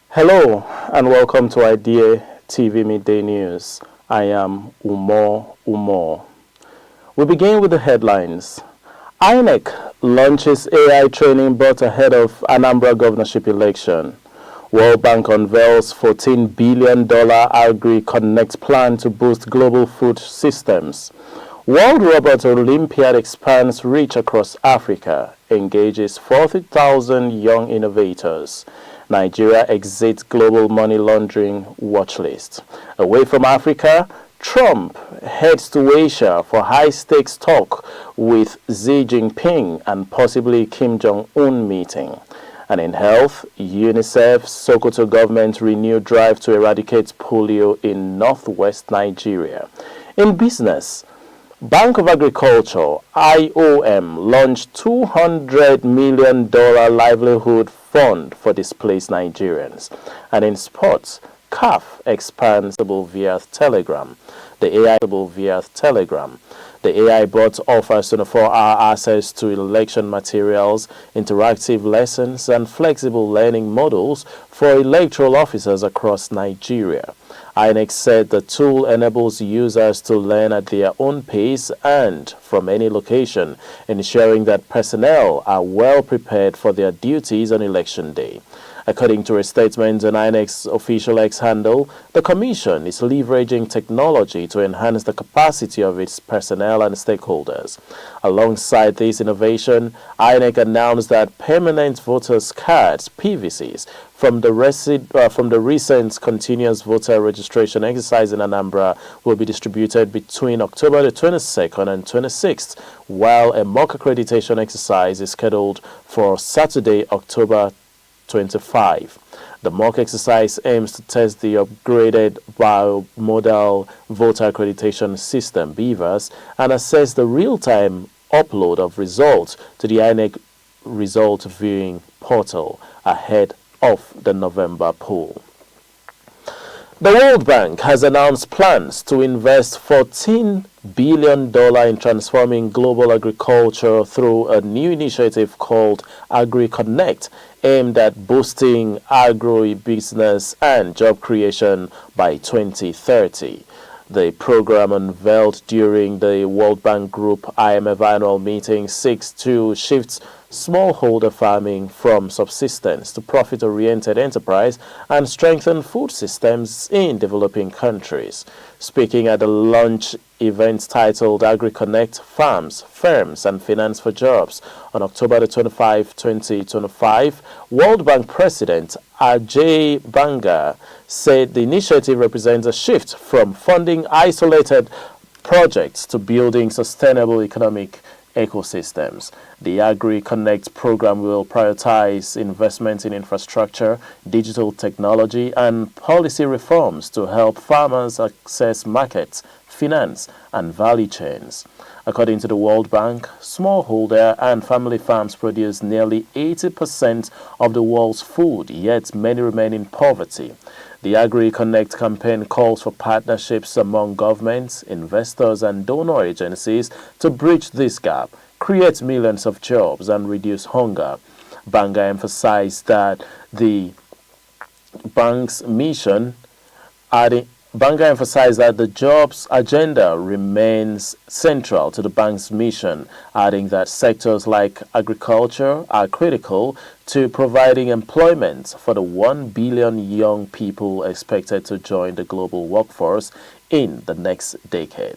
Hello and welcome to Idea TV Midday News. I am Umo. We begin with the headlines. INEC launches AI training bot ahead of Anambra governorship election. World Bank unveils $14 billion AgriConnect plan to boost global food systems. World Robot Olympiad expands reach across Africa, engages 40,000 young innovators. Nigeria exits global money laundering watchlist. Away from Africa, Trump heads to Asia for high-stakes talk with Xi Jinping and possibly Kim Jong-un meeting. And in health, UNICEF, Sokoto government renewed drive to eradicate polio in northwest Nigeria. In business, Bank of Agriculture, IOM, launched $200 million Livelihood fund for displaced Nigerians. And in sports, CAF expands via Telegram. The AI bot offers 24-hour access to election materials, interactive lessons, and flexible learning models for electoral officers across Nigeria. INEC said the tool enables users to learn at their own pace and from any location, ensuring that personnel are well prepared for their duties on election day. According to a statement on INEC's official X handle, the Commission is leveraging technology to enhance the capacity of its personnel and stakeholders. Alongside this innovation, INEC announced that permanent voters' cards (PVCs) from the recent continuous voter registration exercise in Anambra will be distributed between October the 22nd and 26th, while a mock accreditation exercise is scheduled for Saturday, October 25. The mock exercise aims to test the upgraded biomodal voter accreditation system (BVAS) and assess the real-time upload of results to the INEC result viewing portal ahead of the November poll. The World Bank has announced plans to invest $14 billion in transforming global agriculture through a new initiative called AgriConnect, aimed at boosting agro-business and job creation by 2030. The program unveiled during the World Bank Group IMF annual meeting seeks to shift smallholder farming from subsistence to profit-oriented enterprise and strengthen food systems in developing countries. Speaking at the launch event titled AgriConnect Farms, Firms and Finance for Jobs on October the 25, 2025, World Bank President Ajay Banga said the initiative represents a shift from funding isolated projects to building sustainable economic ecosystems. The AgriConnect program will prioritize investment in infrastructure, digital technology, and policy reforms to help farmers access markets, finance, and value chains. According to the World Bank, smallholder and family farms produce nearly 80% of the world's food, yet many remain in poverty. The AgriConnect campaign calls for partnerships among governments, investors, and donor agencies to bridge this gap, create millions of jobs, and reduce hunger. Banga emphasized that the bank's mission the jobs agenda remains central to the bank's mission, adding that sectors like agriculture are critical to providing employment for the 1 billion young people expected to join the global workforce in the next decade.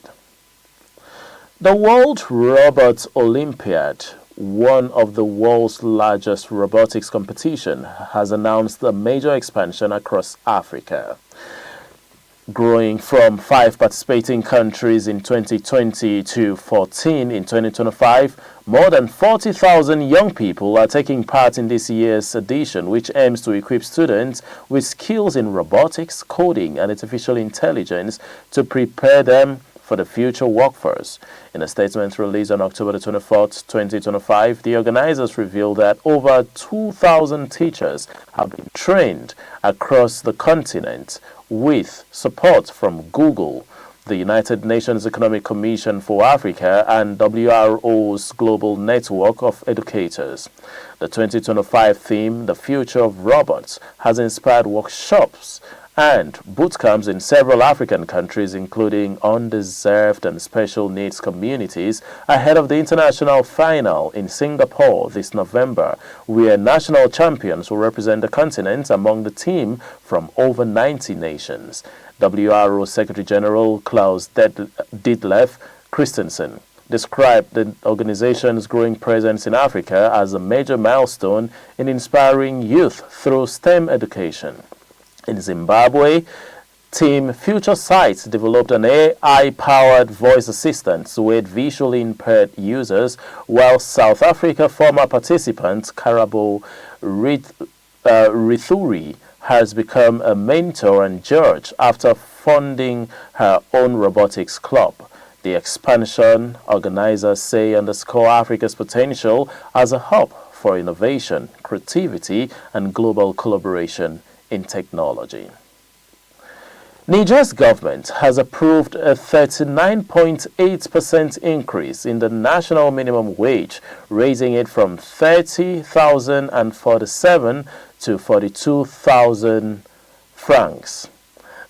The World Robot Olympiad, one of the world's largest robotics competition, has announced a major expansion across Africa. Growing from 5 participating countries in 2020 to 14 in 2025, more than 40,000 young people are taking part in this year's edition, which aims to equip students with skills in robotics, coding, and artificial intelligence to prepare them for the future workforce. In a statement released on October 24, 2025, the organizers revealed that over 2,000 teachers have been trained across the continent with support from Google, the United Nations Economic Commission for Africa, and WRO's Global Network of Educators. The 2025 theme, The Future of Robots, has inspired workshops and boot camps in several African countries, including underserved and special needs communities, ahead of the international final in Singapore this November, where national champions will represent the continent among the team from over 90 nations. WRO Secretary General Klaus Detlef Christensen described the organization's growing presence in Africa as a major milestone in inspiring youth through STEM education. In Zimbabwe, Team Future Sight developed an AI-powered voice assistant to aid visually impaired users, while South Africa former participant Karabo Rithuri has become a mentor and judge after funding her own robotics club. The expansion, organizers say, underscore Africa's potential as a hub for innovation, creativity, and global collaboration in technology. Nigeria's government has approved a 39.8% increase in the national minimum wage, raising it from 30,047 to 42,000 francs.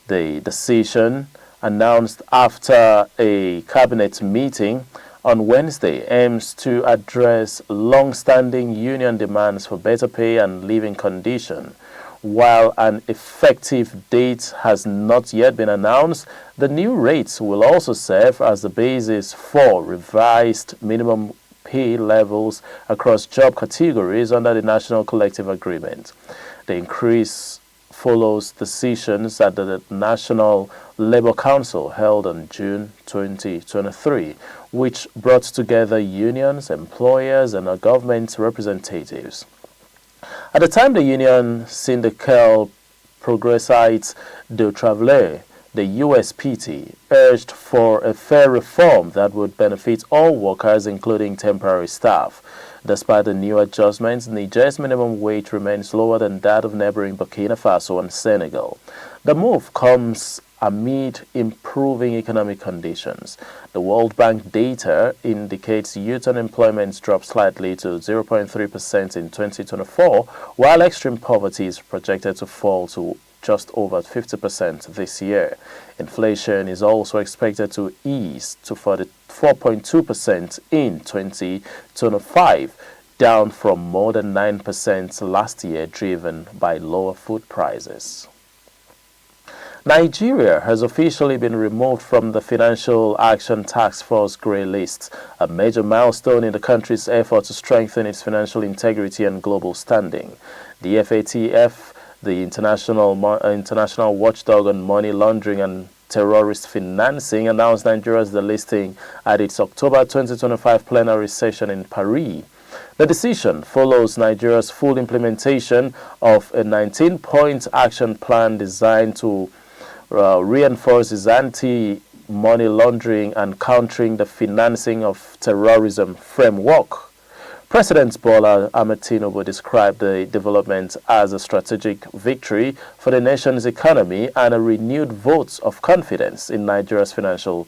The decision, announced after a cabinet meeting on Wednesday, aims to address long-standing union demands for better pay and living conditions. While an effective date has not yet been announced, the new rates will also serve as the basis for revised minimum pay levels across job categories under the National Collective Agreement. The increase follows decisions at the National Labour Council held on June 2023, which brought together unions, employers, and government representatives. At the time, the union Syndical Progressites de Travail, the USPT, urged for a fair reform that would benefit all workers, including temporary staff. Despite the new adjustments, Nigeria's minimum wage remains lower than that of neighboring Burkina Faso and Senegal. The move comes amid improving economic conditions. The World Bank data indicates youth unemployment dropped slightly to 0.3% in 2024, while extreme poverty is projected to fall to just over 50% this year. Inflation is also expected to ease to 4.2% in 2025, down from more than 9% last year, driven by lower food prices. Nigeria has officially been removed from the Financial Action Task Force grey list, a major milestone in the country's effort to strengthen its financial integrity and global standing. The FATF, the international watchdog on money laundering and terrorist financing, announced Nigeria's delisting at its October 2025 plenary session in Paris. The decision follows Nigeria's full implementation of a 19-point action plan designed to reinforce its anti-money laundering and countering the financing of terrorism framework. President Bola Ahmed Tinubu described the development as a strategic victory for the nation's economy and a renewed vote of confidence in Nigeria's financial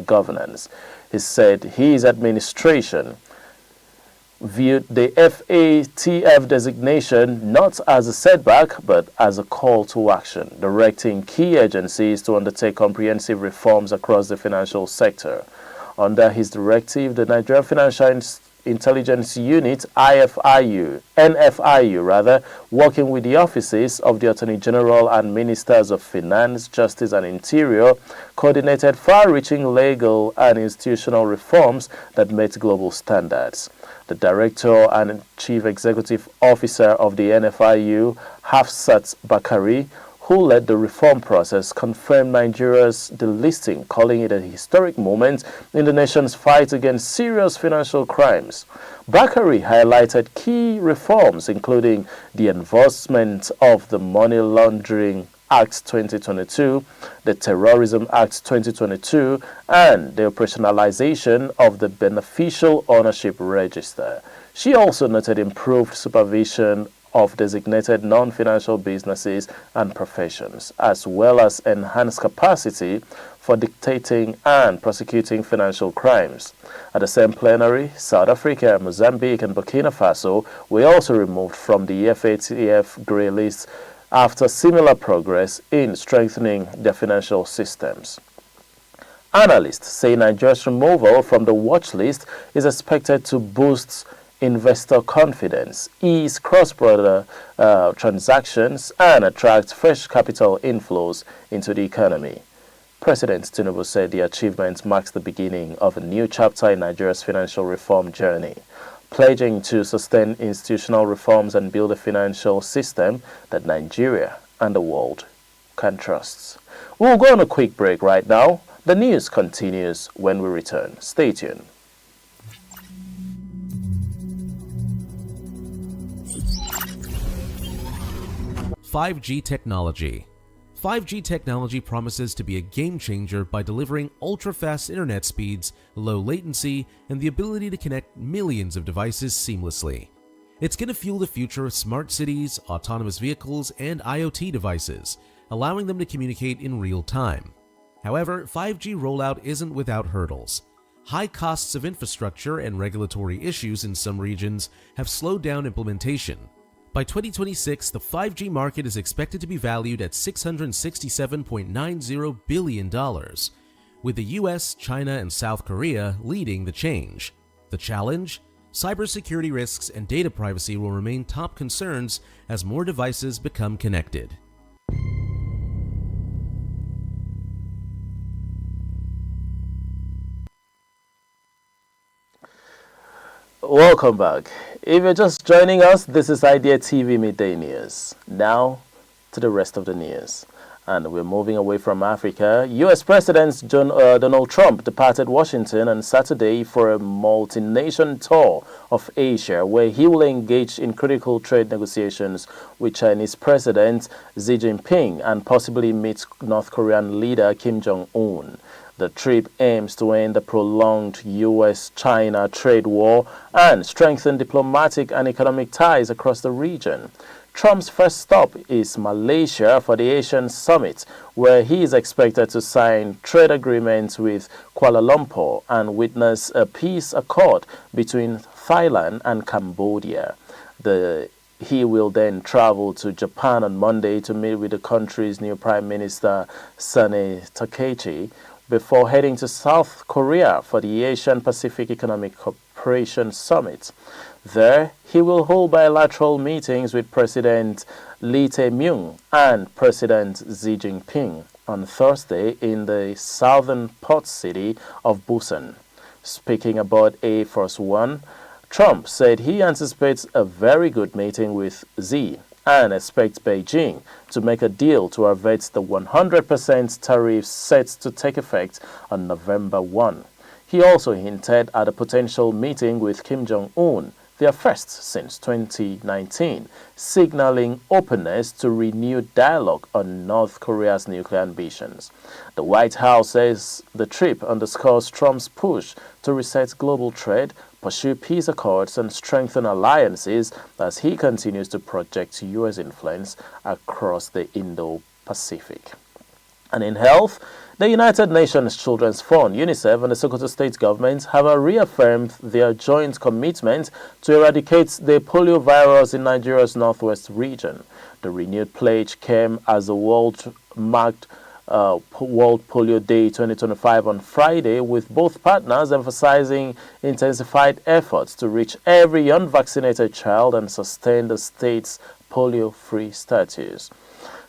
governance. He said his administration viewed the FATF designation not as a setback but as a call to action, directing key agencies to undertake comprehensive reforms across the financial sector. Under his directive, the Nigerian Financial Intelligence Unit, NFIU, working with the offices of the Attorney General and Ministers of Finance, Justice and Interior, coordinated far-reaching legal and institutional reforms that met global standards. The Director and Chief Executive Officer of the NFIU, Hafsat Bakari, who led the reform process, confirmed Nigeria's delisting, calling it a historic moment in the nation's fight against serious financial crimes. Bakari highlighted key reforms, including the enforcement of the Money-Laundering Act 2022, the Terrorism Act 2022, and the operationalization of the Beneficial Ownership Register. She also noted improved supervision of designated non-financial businesses and professions, as well as enhanced capacity for dictating and prosecuting financial crimes. At the same plenary, South Africa, Mozambique, and Burkina Faso were also removed from the FATF grey list after similar progress in strengthening their financial systems. Analysts say Nigeria's removal from the watch list is expected to boost investor confidence, ease cross-border transactions, and attract fresh capital inflows into the economy. President Tinubu said the achievement marks the beginning of a new chapter in Nigeria's financial reform journey, pledging to sustain institutional reforms and build a financial system that Nigeria and the world can trust. We'll go on a quick break right now. The news continues when we return. Stay tuned. "5G technology. 5G technology promises to be a game changer by delivering ultra-fast internet speeds, low latency, and the ability to connect millions of devices seamlessly. It's going to fuel the future of smart cities, autonomous vehicles, and IoT devices, allowing them to communicate in real time. However, 5G rollout isn't without hurdles. High costs of infrastructure and regulatory issues in some regions have slowed down implementation. By 2026, the 5G market is expected to be valued at $667.90 billion, with the US, China, and South Korea leading the change. The challenge? Cybersecurity risks and data privacy will remain top concerns as more devices become connected. Welcome back. If you're just joining us, this is Idea TV Midday News. Now to the rest of the news. And we're moving away from Africa. U.S. President Donald Trump departed Washington on Saturday for a multi-nation tour of Asia, where he will engage in critical trade negotiations with Chinese President Xi Jinping and possibly meet North Korean leader Kim Jong-un. The trip aims to end the prolonged U.S.-China trade war and strengthen diplomatic and economic ties across the region. Trump's first stop is Malaysia for the Asian Summit, where he is expected to sign trade agreements with Kuala Lumpur and witness a peace accord between Thailand and Cambodia. He will then travel to Japan on Monday to meet with the country's new Prime Minister Sane Takaichi, before heading to South Korea for the Asian Pacific Economic Cooperation Summit. There, he will hold bilateral meetings with President Lee Tae-myung and President Xi Jinping on Thursday in the southern port city of Busan. Speaking about Air Force One, Trump said he anticipates a very good meeting with Xi and expects Beijing to make a deal to avert the 100% tariffs set to take effect on November 1. He also hinted at a potential meeting with Kim Jong-un, their first since 2019, signaling openness to renewed dialogue on North Korea's nuclear ambitions. The White House says the trip underscores Trump's push to reset global trade, pursue peace accords, and strengthen alliances as he continues to project U.S. influence across the Indo-Pacific. And in health, the United Nations Children's Fund, UNICEF, and the Sokoto state government have reaffirmed their joint commitment to eradicate the polio virus in Nigeria's northwest region. The renewed pledge came as the world marked World Polio Day 2025 on Friday, with both partners emphasizing intensified efforts to reach every unvaccinated child and sustain the state's polio-free status.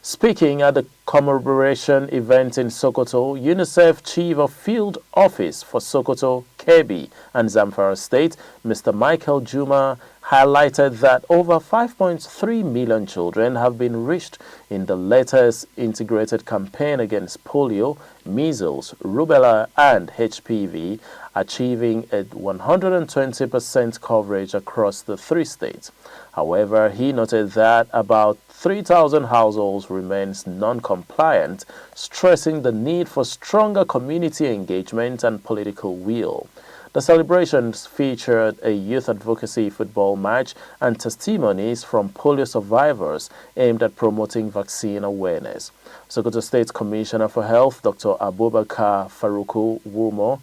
Speaking at the commemoration event in Sokoto, UNICEF Chief of Field Office for Sokoto, Kebbi, and Zamfara State, Mr. Michael Juma, highlighted that over 5.3 million children have been reached in the latest integrated campaign against polio, measles, rubella, and HPV, achieving a 120% coverage across the 3 states. However, he noted that about 3,000 households remains non-compliant, stressing the need for stronger community engagement and political will. The celebrations featured a youth advocacy football match and testimonies from polio survivors aimed at promoting vaccine awareness. Sokoto State Commissioner for Health, Dr. Abubakar Faruku Wumo,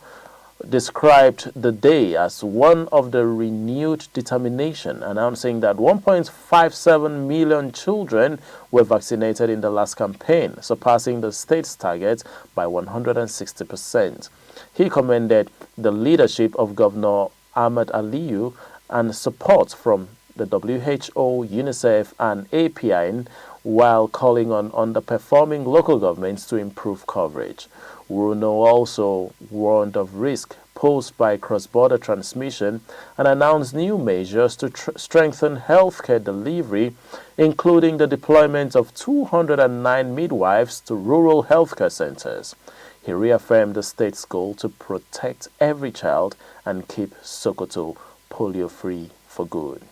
described the day as one of the renewed determination, announcing that 1.57 million children were vaccinated in the last campaign, surpassing the state's target by 160%. He commended the leadership of Governor Ahmed Aliyu and support from the WHO, UNICEF, and APIN, while calling on underperforming local governments to improve coverage. Wuruno also warned of risk posed by cross-border transmission and announced new measures to strengthen healthcare delivery, including the deployment of 209 midwives to rural healthcare centers. He reaffirmed the state's goal to protect every child and keep Sokoto polio-free for good.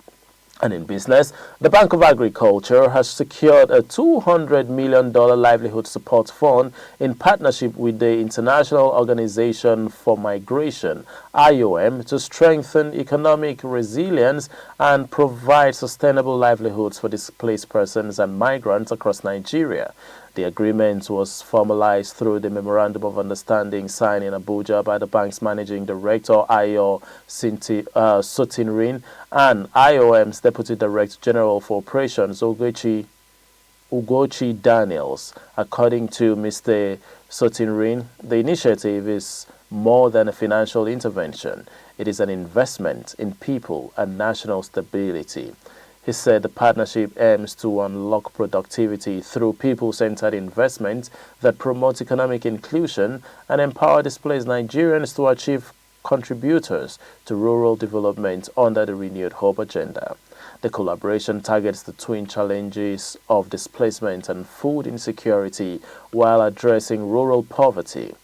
And in business, the Bank of Agriculture has secured a $200 million livelihood support fund in partnership with the International Organization for Migration, IOM, to strengthen economic resilience and provide sustainable livelihoods for displaced persons and migrants across Nigeria. The agreement was formalized through the Memorandum of Understanding signed in Abuja by the bank's Managing Director, Ayo Sotinrin, and IOM's Deputy Director General for Operations, Ugochi Daniels. According to Mr. Sotinrin, the initiative is more than a financial intervention. It is an investment in people and national stability. He said the partnership aims to unlock productivity through people-centered investment that promotes economic inclusion and empower displaced Nigerians to achieve contributors to rural development under the Renewed Hope agenda. The collaboration targets the twin challenges of displacement and food insecurity while addressing rural poverty.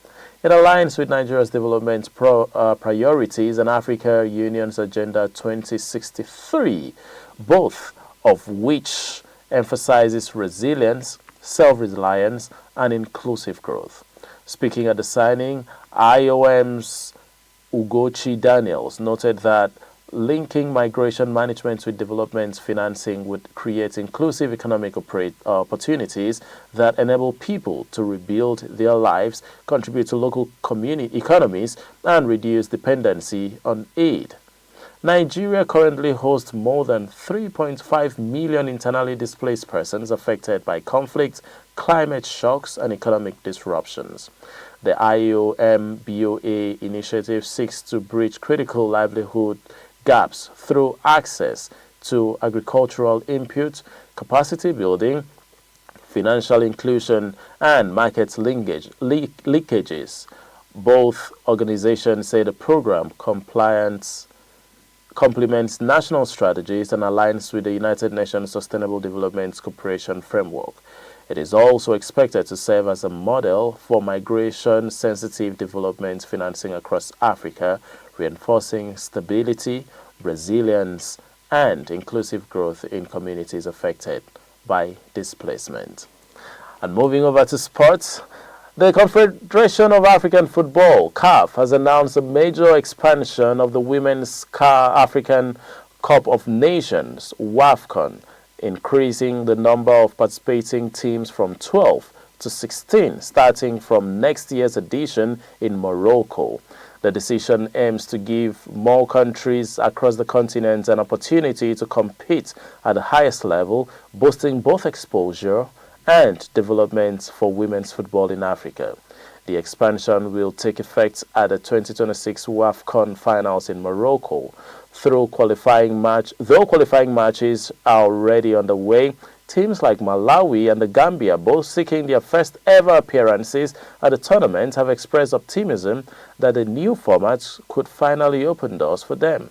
It aligns with Nigeria's development priorities and Africa Union's Agenda 2063, both of which emphasizes resilience, self-reliance, and inclusive growth. Speaking at the signing, IOM's Ugochi Daniels noted that linking migration management with development financing would create inclusive economic opportunities that enable people to rebuild their lives, contribute to local community economies, and reduce dependency on aid. Nigeria currently hosts more than 3.5 million internally displaced persons affected by conflict, climate shocks, and economic disruptions. The IOM BOA initiative seeks to bridge critical livelihood gaps through access to agricultural input, capacity building, financial inclusion, and market leakages. Both organizations say the program complements national strategies and aligns with the United Nations Sustainable Development Cooperation Framework. It is also expected to serve as a model for migration-sensitive development financing across Africa, reinforcing stability, resilience, and inclusive growth in communities affected by displacement. And moving over to sports, the Confederation of African Football, CAF, has announced a major expansion of the Women's African Cup of Nations, WAFCON, increasing the number of participating teams from 12 to 16, starting from next year's edition in Morocco. The decision aims to give more countries across the continent an opportunity to compete at the highest level, boosting both exposure and development for women's football in Africa. The expansion will take effect at the 2026 WAFCON finals in Morocco. Though qualifying matches are already underway, teams like Malawi and the Gambia, both seeking their first ever appearances at the tournament, have expressed optimism that the new format could finally open doors for them.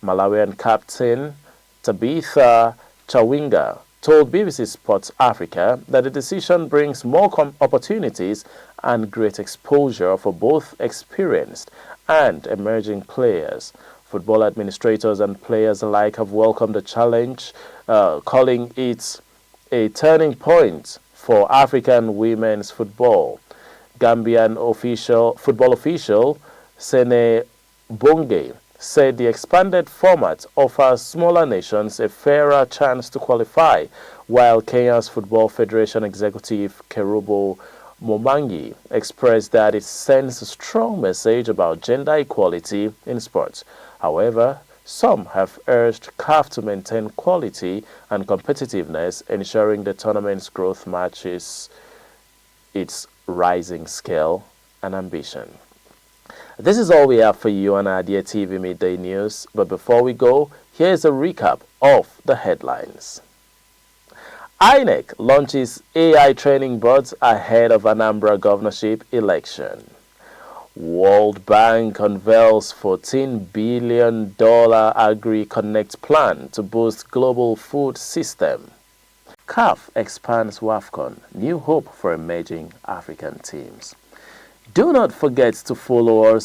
Malawian captain Tabitha Chawinga told BBC Sports Africa that the decision brings more opportunities and great exposure for both experienced and emerging players. Football administrators and players alike have welcomed the challenge, calling it a turning point for African women's football. Gambian football official Sene Bonge said the expanded format offers smaller nations a fairer chance to qualify, while Kenya's Football Federation executive Kerubo Momangi expressed that it sends a strong message about gender equality in sports. However, some have urged CAF to maintain quality and competitiveness, ensuring the tournament's growth matches its rising scale and ambition. This is all we have for you on our Dear TV Midday News, but before we go, here's a recap of the headlines. INEC launches AI training boards ahead of Anambra governorship election. World Bank unveils $14 billion AgriConnect plan to boost global food system. CAF expands WAFCON, new hope for emerging African teams. Do not forget to follow us